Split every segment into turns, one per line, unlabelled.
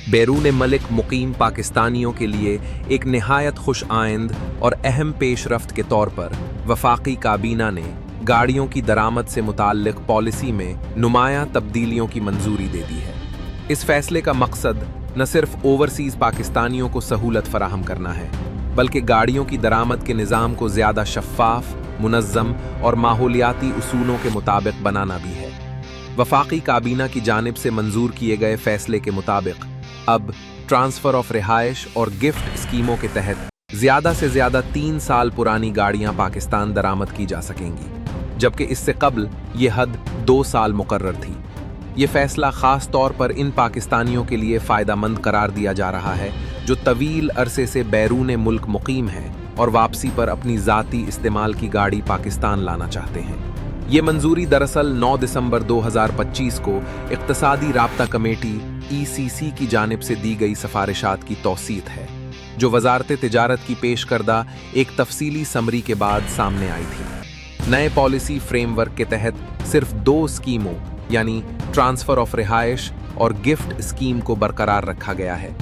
बैरून मलिक मुकीम पाकिस्तानियों के लिए एक नहायत खुश आइंद और अहम पेशरफ्त के तौर पर वफाकी काबीना ने गाड़ियों की दरामद से मुताल्लिक पॉलिसी में नुमायां तब्दीलियों की मंजूरी दे दी है। इस फैसले का मकसद न सिर्फ ओवरसीज़ पाकिस्तानियों को सहूलत फराहम करना है, बल्कि गाड़ियों की दरामद के निज़ाम को ज़्यादा शफ़ाफ़, मुनज़्ज़म और माहौलियाती उसूलों के मुताबिक बनाना भी है। वफाकी काबीना की जानिब से मंजूर किए गए फैसले के मुताबिक अब ट्रांसफ़र ऑफ रिहाइश और गिफ्ट स्कीमों के तहत ज़्यादा से ज़्यादा 3 साल पुरानी गाड़ियाँ पाकिस्तान दरामद की जा सकेंगी, जबकि इससे कबल ये हद 2 साल मुकर्रर थी। ये फैसला ख़ास तौर पर इन पाकिस्तानियों के लिए फ़ायदेमंद करार दिया जा रहा है जो तवील अरसे से बैरून मुल्क मुकीम हैं और वापसी पर अपनी ज़ाती इस्तेमाल की गाड़ी पाकिस्तान लाना चाहते हैं। ये मंजूरी दरअसल 9 दिसंबर 2025 को इक़्तिसादी राब्ता कमेटी ECC की जानिब से दी गई सिफारिशात की तौसीत है, जो वज़ारत तिजारत की पेश करदा एक तफसीली समरी के बाद सामने आई थी। नए पॉलिसी फ्रेमवर्क के तहत सिर्फ 2 स्कीमों यानी ट्रांसफ़र ऑफ रिहाइश और गिफ्ट स्कीम को बरकरार रखा गया है,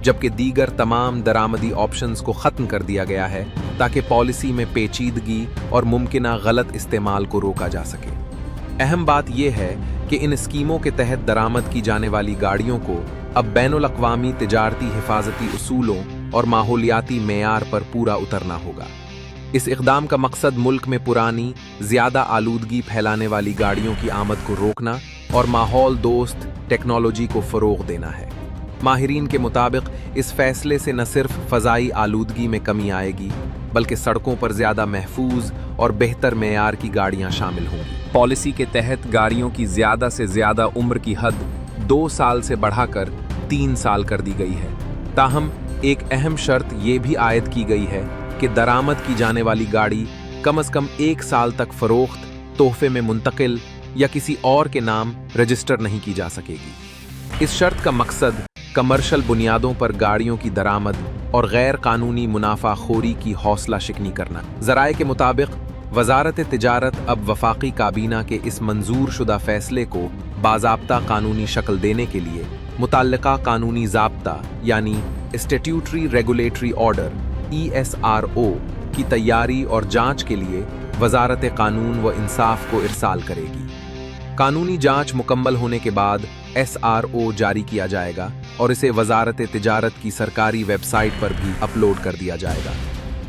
जबकि दीगर तमाम दरामदी ऑप्शंस को ख़त्म कर दिया गया है ताकि पॉलिसी में पेचीदगी और मुमकिना गलत इस्तेमाल को रोका जा सके। अहम बात यह है कि इन स्कीमों के तहत दरामद की जाने वाली गाड़ियों को अब बैनुल अक़वामी तिजारती हिफाजती उसूलों और माहौलियाती मेयार पर पूरा उतरना होगा। इस इक़दाम का मकसद मुल्क में पुरानी, ज़्यादा आलूदगी फैलाने वाली गाड़ियों की आमद को रोकना और माहौल दोस्त टेक्नोलॉजी को फ़रोग़ देना है। माहिरीन के मुताबिक इस फैसले से न सिर्फ फ़ज़ाई आलूदगी में कमी आएगी, बल्कि सड़कों पर ज़्यादा महफूज और बेहतर मेयार की गाड़ियाँ शामिल होंगी। पॉलिसी के तहत गाड़ियों की ज़्यादा से ज़्यादा उम्र की हद 2 साल से बढ़ाकर 3 साल कर दी गई है। ताहम एक अहम शर्त ये भी आयद की गई है कि दरामद की जाने वाली गाड़ी कम अज़ कम 1 साल तक फ़रोख्त, तोहफे में मुंतकिल या किसी और के नाम रजिस्टर नहीं की जा सकेगी। इस शर्त का मकसद कमर्शल बुनियादों पर गाड़ियों की दरामद और गैर कानूनी मुनाफाखोरी की हौसला शिकनी करना। ज़राए के मुताबिक वज़ारत तिजारत अब वफाकी काबीना के इस मंजूर शुदा फैसले को बाज़ाब्ता कानूनी शक्ल देने के लिए मुतल्लिका कानूनी ज़ाब्ता यानी स्टैट्यूटरी रेगुलेटरी ऑर्डर ESRO की तैयारी और जांच के लिए वज़ारत कानून व इंसाफ को इरसाल करेगी। कानूनी जांच मुकम्मल होने के बाद SRO जारी किया जाएगा और इसे वज़ारत तिजारत की सरकारी वेबसाइट पर भी अपलोड कर दिया जाएगा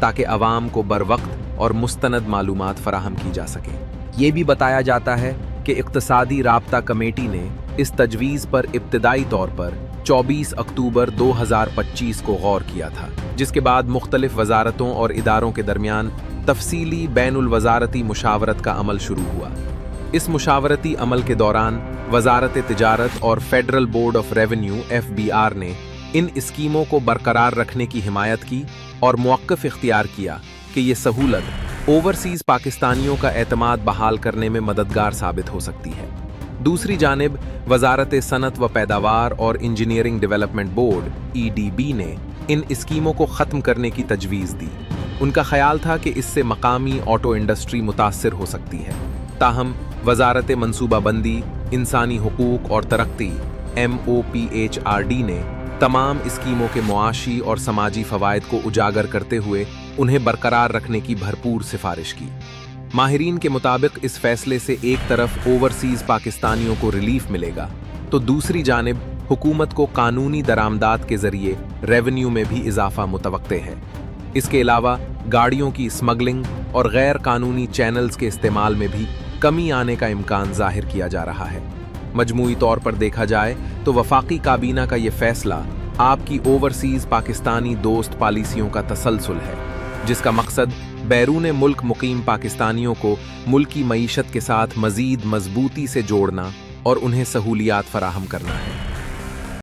ताकि अवाम को बरवक्त और मुस्तनद मालूमात फराहम की जा सके। ये भी बताया जाता है कि इक़्तिसादी राब्ता कमेटी ने इस तजवीज़ पर इब्तिदाई तौर पर 24 अक्टूबर 2025 को गौर किया था, जिसके बाद मुख्तलिफ वज़ारतों और इदारों के दरमियान तफसीली बैनुल वज़ारती मुशावरत का अमल शुरू हुआ। इस मुशावरती अमल के दौरान वज़ारत तिजारत और federal board of revenue FBR ने इन स्कीमों को बरकरार रखने की हिमायत की और मौक़िफ़ इख्तियार किया कि ये सहूलत ओवरसीज़ पाकिस्तानियों का एतमाद बहाल करने में मददगार साबित हो सकती है। दूसरी जानिब वज़ारत सनत व पैदावार और इंजीनियरिंग डेवलपमेंट बोर्ड EDB ने इन स्कीमों को ख़त्म करने की तजवीज़ दी। उनका ख्याल था कि इससे मकामी ऑटो इंडस्ट्री मुतासिर हो सकती है। ताहम वज़ारत मनसूबाबंदी, इंसानी हुकूक और तरक्की MOPHRD ने तमाम स्कीमों के मुआशी और समाजी फ़वाइद को उजागर करते हुए उन्हें बरकरार रखने की भरपूर सिफारिश की। माहिरीन के मुताबिक इस फैसले से एक तरफ ओवरसीज़ पाकिस्तानियों को रिलीफ मिलेगा, तो दूसरी जानिब हुकूमत को कानूनी दरामदात के ज़रिए रेवेन्यू में भी इजाफा मुतवक्के है। इसके अलावा गाड़ियों की स्मगलिंग और गैर कानूनी चैनल्स के इस्तेमाल में भी कमी आने का इम्कान ज़ाहिर किया जा रहा है। मजमूई तौर पर देखा जाए तो वफाकी काबीना का ये फैसला आपकी ओवरसीज़ पाकिस्तानी दोस्त पॉलिसियों का तसलसल है, जिसका मकसद बैरून मुल्क मुकीम पाकिस्तानियों को मुल्की मईशत के साथ मज़ीद मजबूती से जोड़ना और उन्हें सहूलियात फराहम करना है।